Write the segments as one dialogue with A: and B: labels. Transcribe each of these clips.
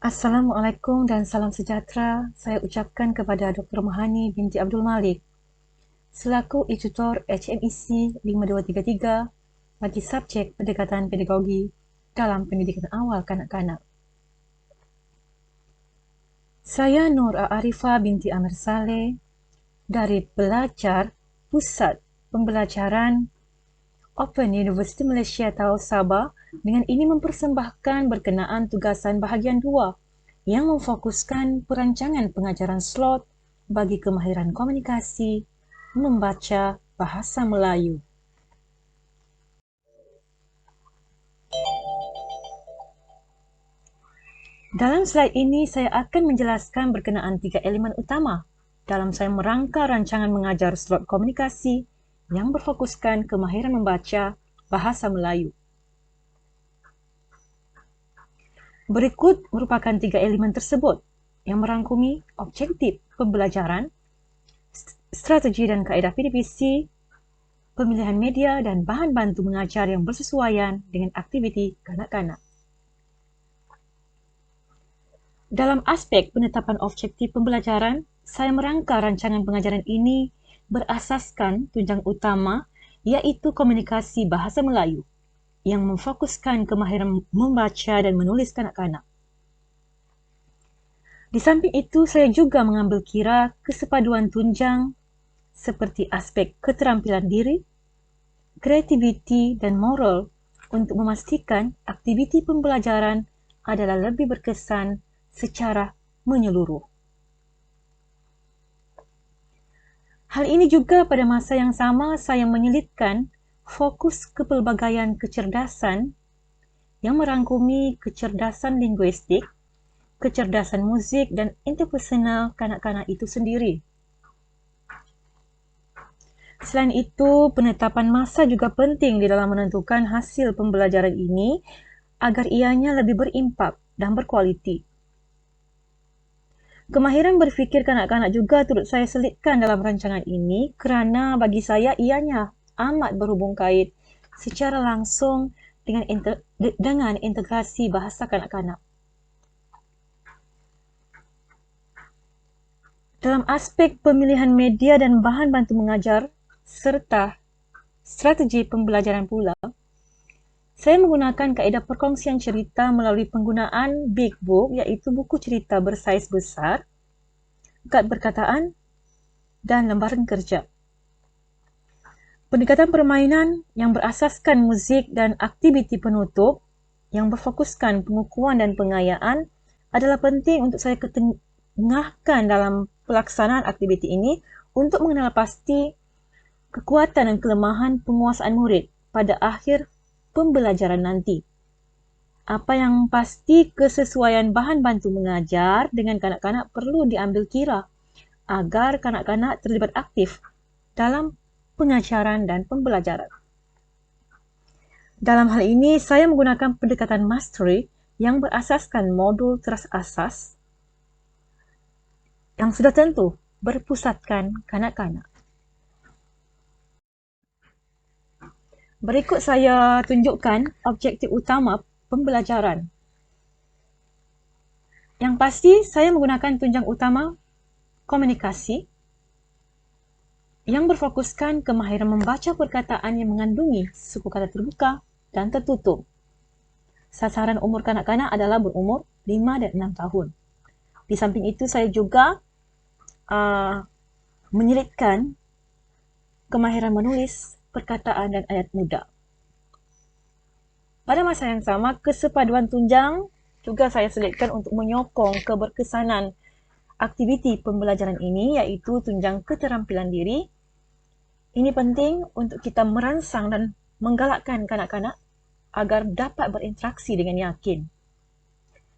A: Assalamualaikum dan salam sejahtera saya ucapkan kepada Dr. Mahani binti Abdul Malik selaku Tutor HMEC 5233 bagi subjek pendekatan pedagogi dalam pendidikan awal kanak-kanak. Saya Nur Arifah binti Amir Saleh dari Belajar Pusat Pembelajaran Open University Malaysia Tau Sabah dengan ini mempersembahkan berkenaan tugasan bahagian 2 yang memfokuskan perancangan pengajaran slot bagi kemahiran komunikasi membaca bahasa Melayu. Dalam slide ini saya akan menjelaskan berkenaan 3 elemen utama dalam saya merangka rancangan mengajar slot komunikasi yang berfokuskan kemahiran membaca bahasa Melayu. Berikut merupakan 3 elemen tersebut yang merangkumi objektif pembelajaran, strategi dan kaedah PDPC, pemilihan media dan bahan bantu mengajar yang bersesuaian dengan aktiviti kanak-kanak. Dalam aspek penetapan objektif pembelajaran, saya merangka rancangan pengajaran ini berasaskan tunjang utama iaitu komunikasi bahasa Melayu yang memfokuskan kemahiran membaca dan menulis kanak-kanak. Di samping itu, saya juga mengambil kira kesepaduan tunjang seperti aspek keterampilan diri, kreativiti dan moral untuk memastikan aktiviti pembelajaran adalah lebih berkesan secara menyeluruh. Hal ini juga pada masa yang sama saya menyelitkan fokus kepelbagaian kecerdasan yang merangkumi kecerdasan linguistik, kecerdasan muzik dan interpersonal kanak-kanak itu sendiri. Selain itu, penetapan masa juga penting di dalam menentukan hasil pembelajaran ini agar ianya lebih berimpak dan berkualiti. Kemahiran berfikir kanak-kanak juga turut saya selitkan dalam rancangan ini kerana bagi saya ianya amat berhubung kait secara langsung dengan integrasi bahasa kanak-kanak. Dalam aspek pemilihan media dan bahan bantu mengajar serta strategi pembelajaran pula, saya menggunakan kaedah perkongsian cerita melalui penggunaan Big Book iaitu buku cerita bersaiz besar, kad perkataan dan lembaran kerja. Pendekatan permainan yang berasaskan muzik dan aktiviti penutup yang berfokuskan pengukuhan dan pengayaan adalah penting untuk saya ketengahkan dalam pelaksanaan aktiviti ini untuk mengenal pasti kekuatan dan kelemahan penguasaan murid pada akhir pembelajaran nanti. Apa yang pasti kesesuaian bahan bantu mengajar dengan kanak-kanak perlu diambil kira agar kanak-kanak terlibat aktif dalam pengajaran dan pembelajaran. Dalam hal ini, saya menggunakan pendekatan mastery yang berasaskan modul terasas yang sudah tentu berpusatkan kanak-kanak. Berikut saya tunjukkan objektif utama pembelajaran. Yang pasti, saya menggunakan tunjang utama komunikasi yang berfokuskan kemahiran membaca perkataan yang mengandungi suku kata terbuka dan tertutup. Sasaran umur kanak-kanak adalah berumur 5 dan 6 tahun. Di samping itu, saya juga menyelitkan kemahiran menulis perkataan dan ayat muda. Pada masa yang sama, kesepaduan tunjang juga saya selitkan untuk menyokong keberkesanan aktiviti pembelajaran ini iaitu tunjang keterampilan diri. Ini penting untuk kita merangsang dan menggalakkan kanak-kanak agar dapat berinteraksi dengan yakin.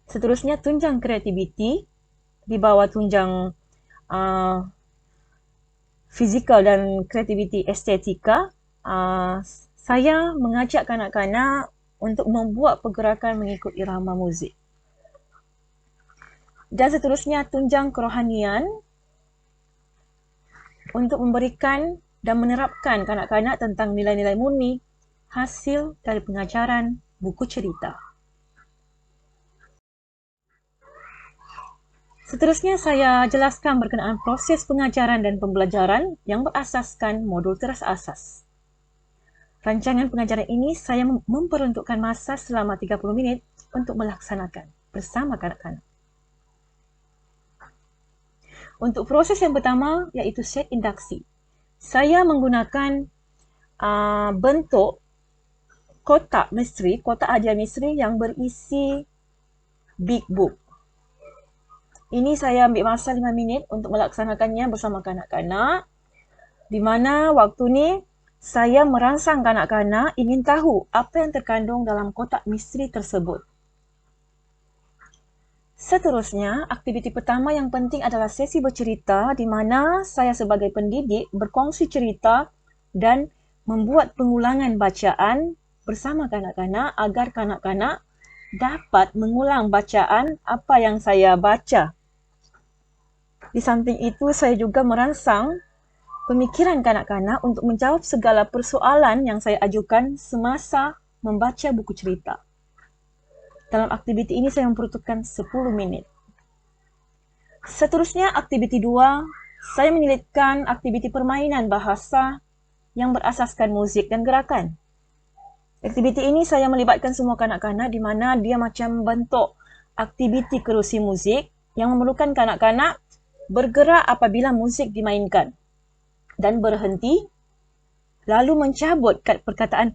A: Seterusnya, tunjang kreativiti di bawah tunjang fizikal dan kreativiti estetika. Saya mengajak kanak-kanak untuk membuat pergerakan mengikut irama muzik. Dan seterusnya, tunjang kerohanian untuk memberikan dan menerapkan kanak-kanak tentang nilai-nilai murni hasil dari pengajaran buku cerita. Seterusnya saya jelaskan berkenaan proses pengajaran dan pembelajaran yang berasaskan modul terasas. Rancangan pengajaran ini saya memperuntukkan masa selama 30 minit untuk melaksanakan bersama kanak-kanak. Untuk proses yang pertama iaitu set induksi. Saya menggunakan bentuk kotak misteri, kotak hadiah misteri yang berisi big book. Ini saya ambil masa 5 minit untuk melaksanakannya bersama kanak-kanak, di mana waktu ni saya merangsang kanak-kanak ingin tahu apa yang terkandung dalam kotak misteri tersebut. Seterusnya, aktiviti pertama yang penting adalah sesi bercerita di mana saya sebagai pendidik berkongsi cerita dan membuat pengulangan bacaan bersama kanak-kanak agar kanak-kanak dapat mengulang bacaan apa yang saya baca. Di samping itu, saya juga merangsang pemikiran kanak-kanak untuk menjawab segala persoalan yang saya ajukan semasa membaca buku cerita. Dalam aktiviti ini saya memperuntukkan 10 minit. Seterusnya, aktiviti 2, saya menyelitkan aktiviti permainan bahasa yang berasaskan muzik dan gerakan. Aktiviti ini saya melibatkan semua kanak-kanak di mana dia macam bentuk aktiviti kerusi muzik yang memerlukan kanak-kanak bergerak apabila muzik dimainkan dan berhenti, lalu mencabut perkataan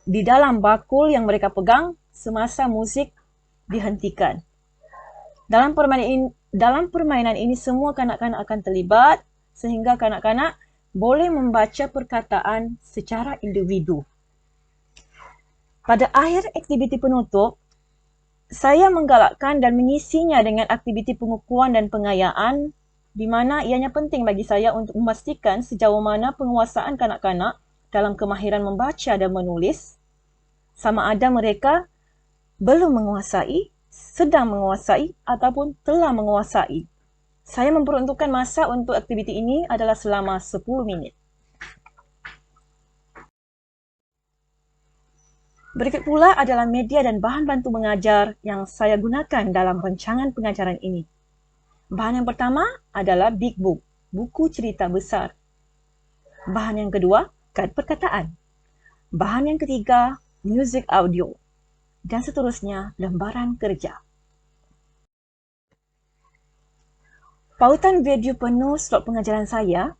A: di dalam bakul yang mereka pegang semasa muzik dihentikan. Dalam permainan ini semua kanak-kanak akan terlibat sehingga kanak-kanak boleh membaca perkataan secara individu. Pada akhir aktiviti penutup, saya menggalakkan dan mengisinya dengan aktiviti pengukuhan dan pengayaan di mana ianya penting bagi saya untuk memastikan sejauh mana penguasaan kanak-kanak dalam kemahiran membaca dan menulis, sama ada mereka belum menguasai, sedang menguasai, ataupun telah menguasai. Saya memperuntukkan masa untuk aktiviti ini adalah selama 10 minit. Berikut pula adalah media dan bahan bantu mengajar yang saya gunakan dalam rancangan pengajaran ini. Bahan yang pertama adalah Big Book, buku cerita besar. Bahan yang kedua, kad perkataan. Bahan yang ketiga, music audio. Dan seterusnya, lembaran kerja. Pautan video penuh slot pengajaran saya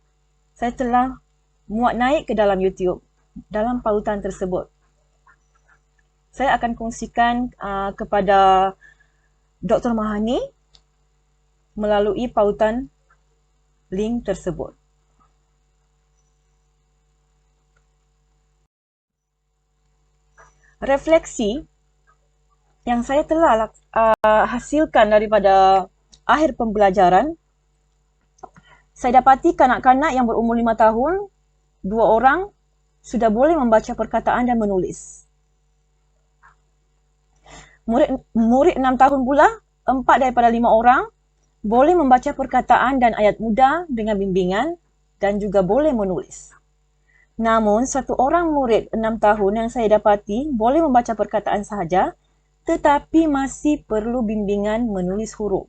A: telah muat naik ke dalam YouTube dalam pautan tersebut. Saya akan kongsikan kepada Dr. Mahani melalui pautan link tersebut. Refleksi yang saya telah hasilkan daripada akhir pembelajaran, saya dapati kanak-kanak yang berumur 5 tahun, 2 orang sudah boleh membaca perkataan dan menulis. Murid 6 tahun pula, 4 daripada 5 orang boleh membaca perkataan dan ayat mudah dengan bimbingan dan juga boleh menulis. Namun, satu orang murid 6 tahun yang saya dapati boleh membaca perkataan sahaja, tetapi masih perlu bimbingan menulis huruf.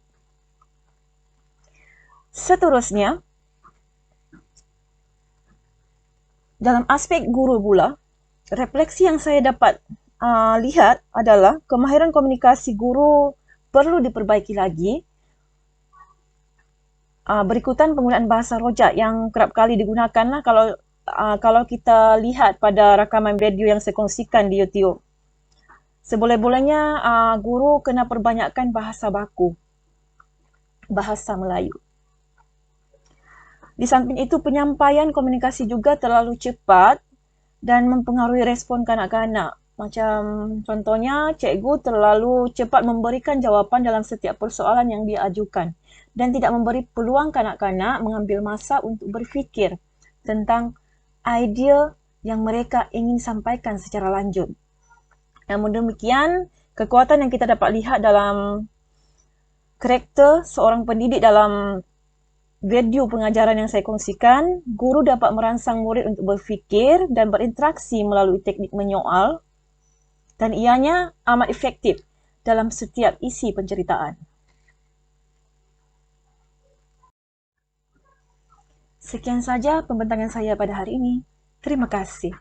A: Seterusnya, dalam aspek guru pula, refleksi yang saya dapat lihat adalah kemahiran komunikasi guru perlu diperbaiki lagi. Berikutan penggunaan bahasa rojak yang kerap kali digunakanlah kalau kita lihat pada rakaman video yang saya kongsikan di YouTube. Seboleh-bolehnya guru kena perbanyakkan bahasa baku, bahasa Melayu. Di samping itu, penyampaian komunikasi juga terlalu cepat dan mempengaruhi respon kanak-kanak. Macam contohnya, cikgu terlalu cepat memberikan jawapan dalam setiap persoalan yang dia ajukan dan tidak memberi peluang kanak-kanak mengambil masa untuk berfikir tentang idea yang mereka ingin sampaikan secara lanjut. Namun demikian, kekuatan yang kita dapat lihat dalam karakter seorang pendidik dalam video pengajaran yang saya kongsikan, guru dapat merangsang murid untuk berfikir dan berinteraksi melalui teknik menyoal, dan ianya amat efektif dalam setiap isi penceritaan. Sekian saja pembentangan saya pada hari ini. Terima kasih.